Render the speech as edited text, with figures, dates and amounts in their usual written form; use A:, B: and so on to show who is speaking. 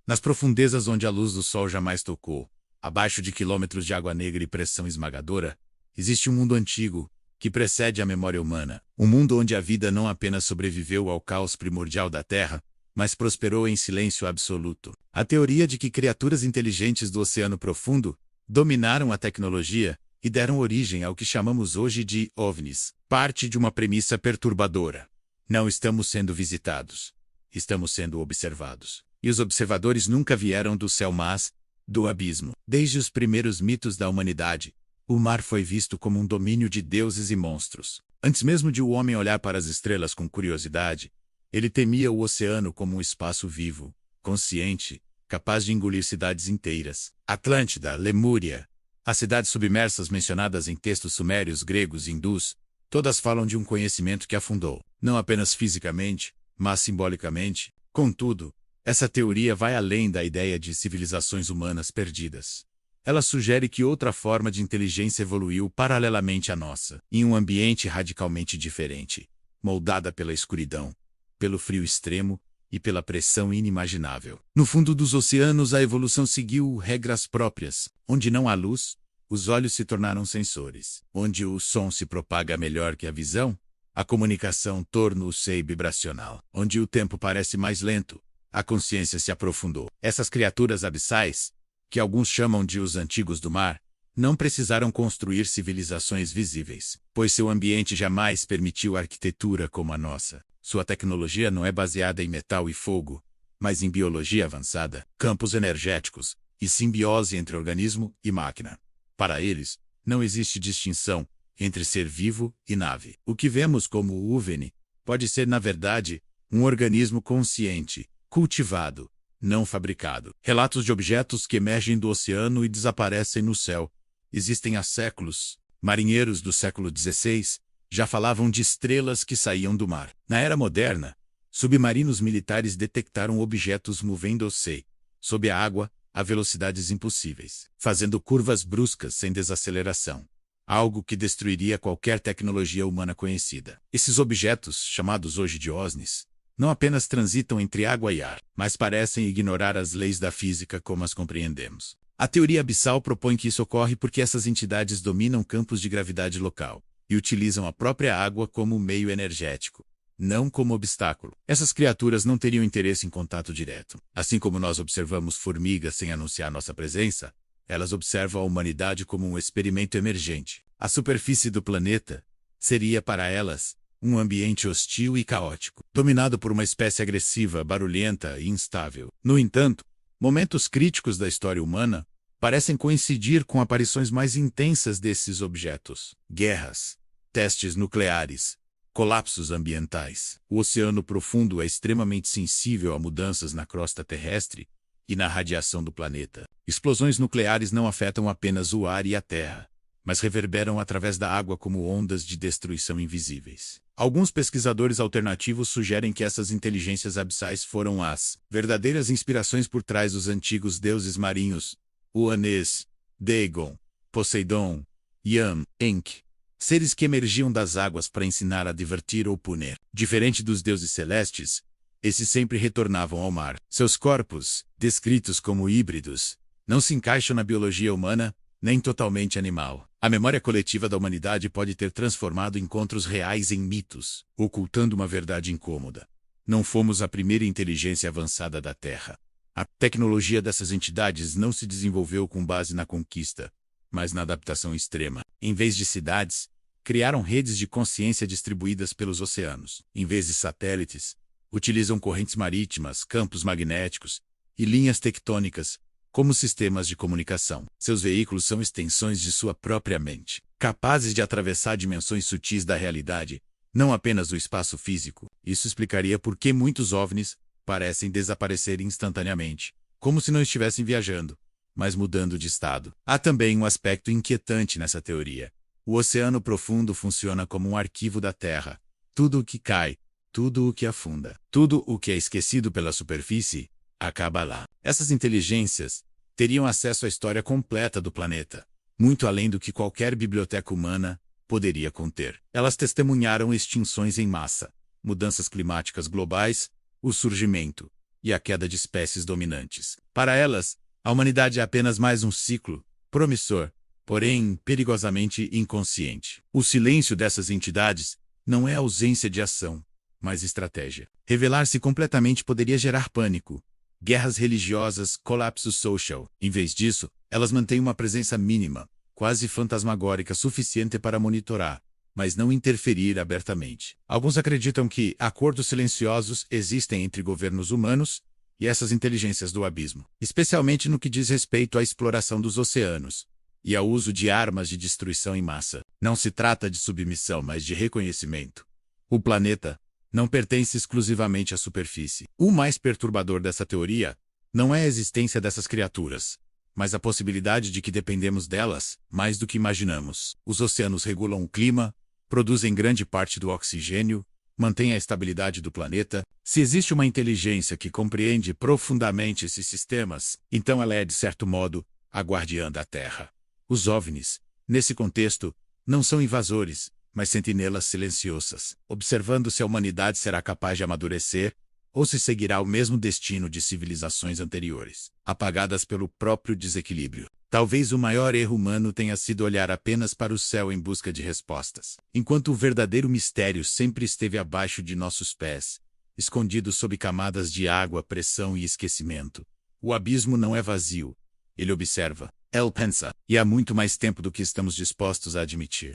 A: Nas profundezas onde a luz do sol jamais tocou, abaixo de quilômetros de água negra e pressão esmagadora, existe um mundo antigo, que precede a memória humana. Um mundo onde a vida não apenas sobreviveu ao caos primordial da Terra, mas prosperou em silêncio absoluto. A teoria de que criaturas inteligentes do oceano profundo dominaram a tecnologia e deram origem ao que chamamos hoje de OVNIs, parte de uma premissa perturbadora. Não estamos sendo visitados. Estamos sendo observados. E os observadores nunca vieram do céu, mas do abismo. Desde os primeiros mitos da humanidade, o mar foi visto como um domínio de deuses e monstros. Antes mesmo de o homem olhar para as estrelas com curiosidade, ele temia o oceano como um espaço vivo, consciente, capaz de engolir cidades inteiras. Atlântida, Lemúria, as cidades submersas mencionadas em textos sumérios, gregos e hindus, todas falam de um conhecimento que afundou, não apenas fisicamente, mas simbolicamente. Contudo, essa teoria vai além da ideia de civilizações humanas perdidas. Ela sugere que outra forma de inteligência evoluiu paralelamente à nossa, em um ambiente radicalmente diferente, moldada pela escuridão, pelo frio extremo e pela pressão inimaginável. No fundo dos oceanos, a evolução seguiu regras próprias. Onde não há luz, os olhos se tornaram sensores. Onde o som se propaga melhor que a visão, a comunicação tornou-se vibracional. Onde o tempo parece mais lento, a consciência se aprofundou. Essas criaturas abissais, que alguns chamam de os antigos do mar, não precisaram construir civilizações visíveis, pois seu ambiente jamais permitiu arquitetura como a nossa. Sua tecnologia não é baseada em metal e fogo, mas em biologia avançada, campos energéticos e simbiose entre organismo e máquina. Para eles, não existe distinção entre ser vivo e nave. O que vemos como OVNI pode ser, na verdade, um organismo consciente, cultivado, não fabricado. Relatos de objetos que emergem do oceano e desaparecem no céu existem há séculos. Marinheiros do século XVI já falavam de estrelas que saíam do mar. Na era moderna, submarinos militares detectaram objetos movendo-se sob a água a velocidades impossíveis, fazendo curvas bruscas sem desaceleração, algo que destruiria qualquer tecnologia humana conhecida. Esses objetos, chamados hoje de OVNIs, não apenas transitam entre água e ar, mas parecem ignorar as leis da física como as compreendemos. A teoria abissal propõe que isso ocorre porque essas entidades dominam campos de gravidade local e utilizam a própria água como meio energético, não como obstáculo. Essas criaturas não teriam interesse em contato direto. Assim como nós observamos formigas sem anunciar nossa presença, elas observam a humanidade como um experimento emergente. A superfície do planeta seria para elas um ambiente hostil e caótico, dominado por uma espécie agressiva, barulhenta e instável. No entanto, momentos críticos da história humana parecem coincidir com aparições mais intensas desses objetos. Guerras, testes nucleares, colapsos ambientais. O oceano profundo é extremamente sensível a mudanças na crosta terrestre e na radiação do planeta. Explosões nucleares não afetam apenas o ar e a terra, mas reverberam através da água como ondas de destruição invisíveis. Alguns pesquisadores alternativos sugerem que essas inteligências abissais foram as verdadeiras inspirações por trás dos antigos deuses marinhos, Uranus, Dagon, Poseidon, Yam, Enki, seres que emergiam das águas para ensinar a divertir ou punir. Diferente dos deuses celestes, esses sempre retornavam ao mar. Seus corpos, descritos como híbridos, não se encaixam na biologia humana, nem totalmente animal. A memória coletiva da humanidade pode ter transformado encontros reais em mitos, ocultando uma verdade incômoda. Não fomos a primeira inteligência avançada da Terra. A tecnologia dessas entidades não se desenvolveu com base na conquista, mas na adaptação extrema. Em vez de cidades, criaram redes de consciência distribuídas pelos oceanos. Em vez de satélites, utilizam correntes marítimas, campos magnéticos e linhas tectônicas como sistemas de comunicação. Seus veículos são extensões de sua própria mente, capazes de atravessar dimensões sutis da realidade, não apenas do espaço físico. Isso explicaria por que muitos OVNIs parecem desaparecer instantaneamente, como se não estivessem viajando, mas mudando de estado. Há também um aspecto inquietante nessa teoria. O oceano profundo funciona como um arquivo da Terra. Tudo o que cai, tudo o que afunda, tudo o que é esquecido pela superfície, acaba lá. Essas inteligências teriam acesso à história completa do planeta, muito além do que qualquer biblioteca humana poderia conter. Elas testemunharam extinções em massa, mudanças climáticas globais, o surgimento e a queda de espécies dominantes. Para elas, a humanidade é apenas mais um ciclo, promissor, porém perigosamente inconsciente. O silêncio dessas entidades não é ausência de ação, mas estratégia. Revelar-se completamente poderia gerar pânico, guerras religiosas, colapso social. Em vez disso, elas mantêm uma presença mínima, quase fantasmagórica suficiente para monitorar, mas não interferir abertamente. Alguns acreditam que acordos silenciosos existem entre governos humanos e essas inteligências do abismo, especialmente no que diz respeito à exploração dos oceanos e ao uso de armas de destruição em massa. Não se trata de submissão, mas de reconhecimento. O planeta não pertence exclusivamente à superfície. O mais perturbador dessa teoria não é a existência dessas criaturas, mas a possibilidade de que dependemos delas mais do que imaginamos. Os oceanos regulam o clima, produzem grande parte do oxigênio, mantêm a estabilidade do planeta. Se existe uma inteligência que compreende profundamente esses sistemas, então ela é, de certo modo, a guardiã da Terra. Os OVNIs, nesse contexto, não são invasores, mas sentinelas silenciosas, observando se a humanidade será capaz de amadurecer ou se seguirá o mesmo destino de civilizações anteriores, apagadas pelo próprio desequilíbrio. Talvez o maior erro humano tenha sido olhar apenas para o céu em busca de respostas, enquanto o verdadeiro mistério sempre esteve abaixo de nossos pés, escondido sob camadas de água, pressão e esquecimento. O abismo não é vazio, ele observa, ele pensa, e há muito mais tempo do que estamos dispostos a admitir.